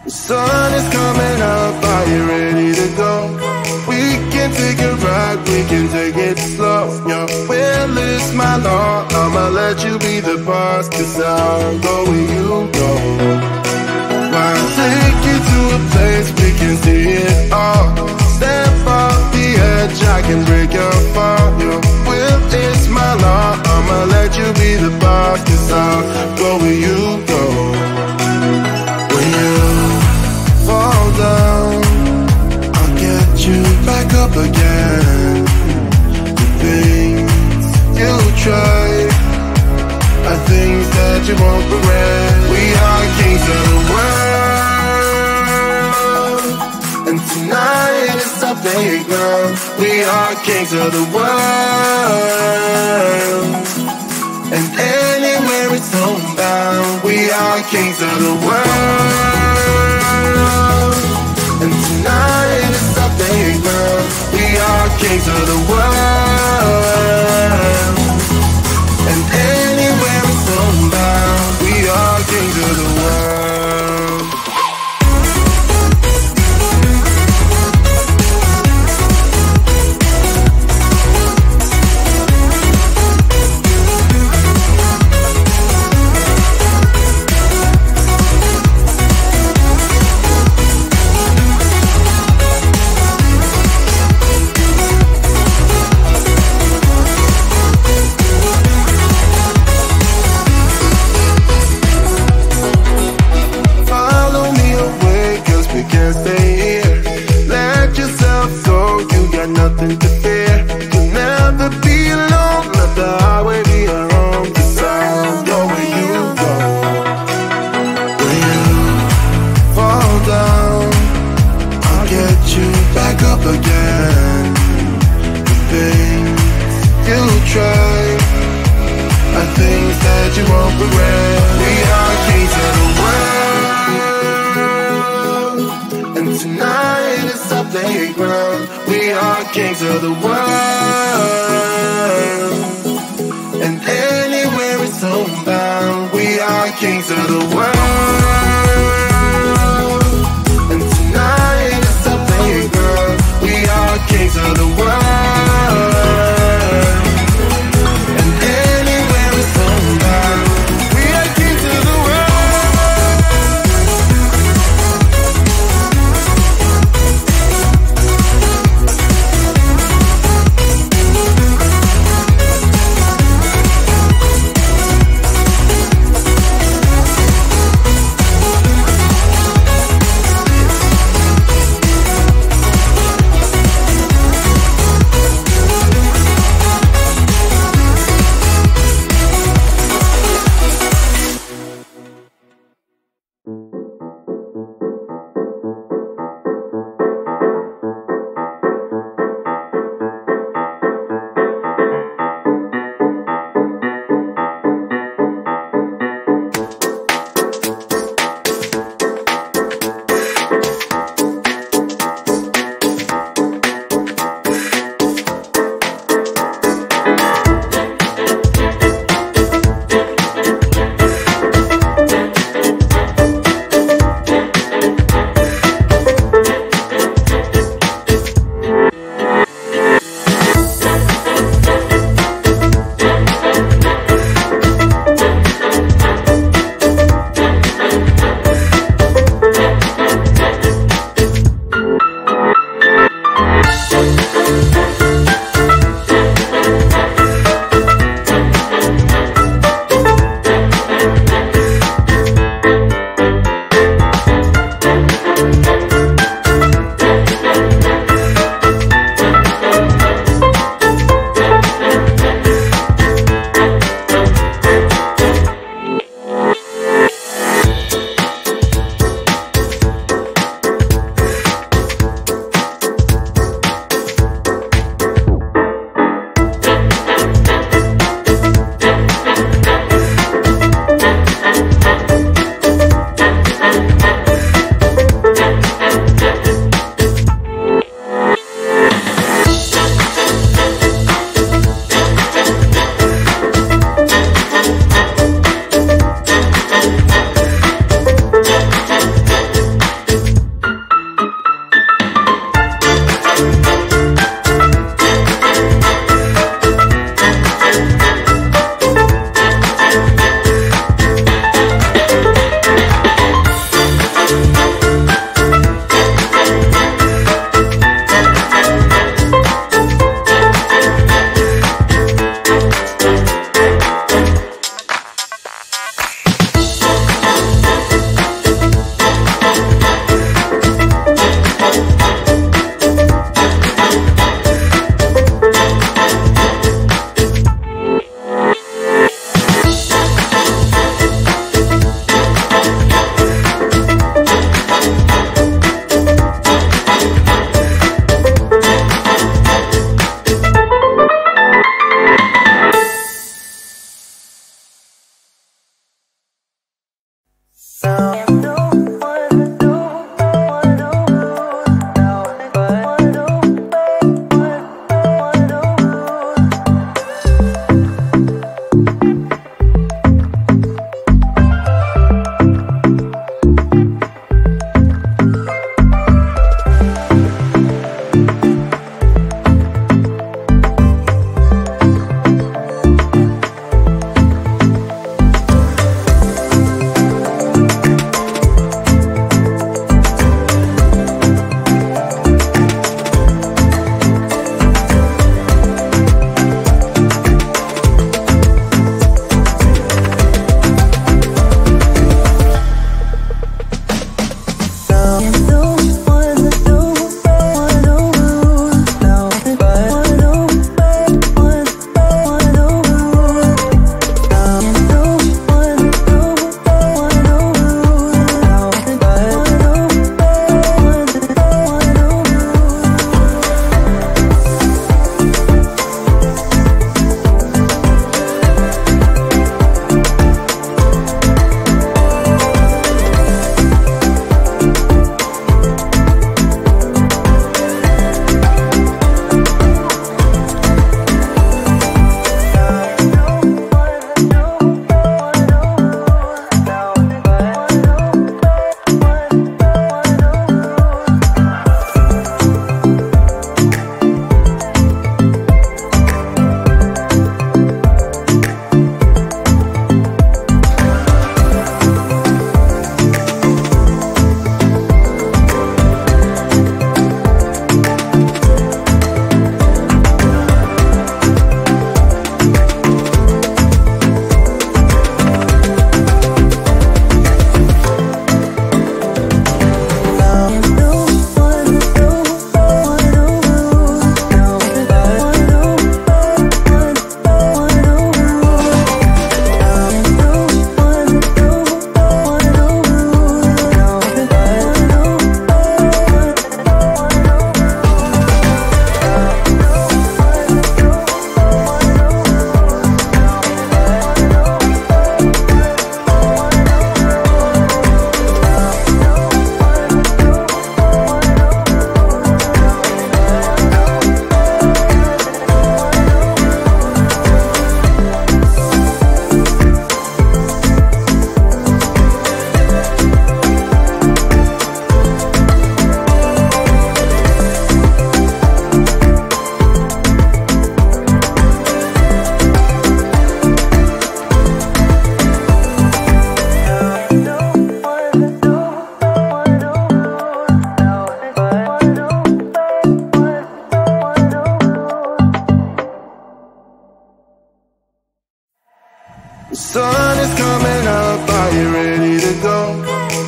The sun is coming up, are you ready to go? We can take a ride, we can take it slow. Your will is my law, I'ma let you be the boss, 'cause I'll go where you go. I'll take you to a place we can see it all. Step off the edge, I can break your fall. Your will is my law, I'ma let you be the boss, 'cause I'll go where you go. When you fall down, I'll get you back up again. The things you try are things that you won't regret. We are kings of the world, and tonight is our playground. We are kings of the world, and anywhere it's homebound. We are kings of the world, and tonight is our playground. We are kings of the world, and anywhere it's homebound. We are kings of the world. Nothing to fear, you'll never be alone. Let the highway be your home, 'cause I'll go where you go. When you fall down, I'll get you back up again. The things you try are things that you won't regret. We are kings of the world, and tonight is our playground. We are kings of the world, and anywhere it's homebound. We are kings of the world, and tonight is our playground. We are kings of the world, and anywhere it's homebound. We are kings of the world.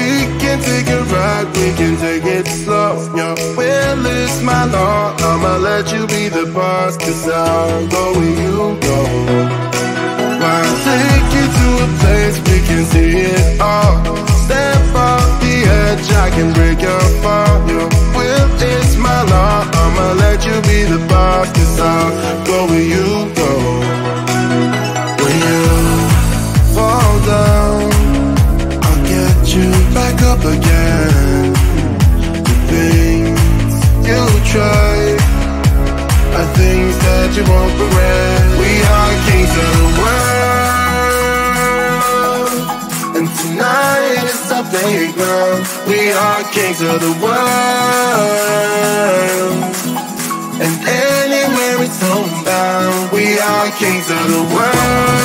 We can take a ride, we can take it slow, yo. Well, it's my law, I'ma let you be the boss, 'cause I'll go where you go. I'll take you to a place we can see it all. Step off the edge, I can break your fall, yo. Well, it's my law, I'ma let you be the boss, 'cause I'll go where you go. When you fall down, I'll get you back up again. The things you try are things that you won't regret. We are kings of the world, and tonight is our playground. We are kings of the world, and anywhere it's homebound. We are kings of the world.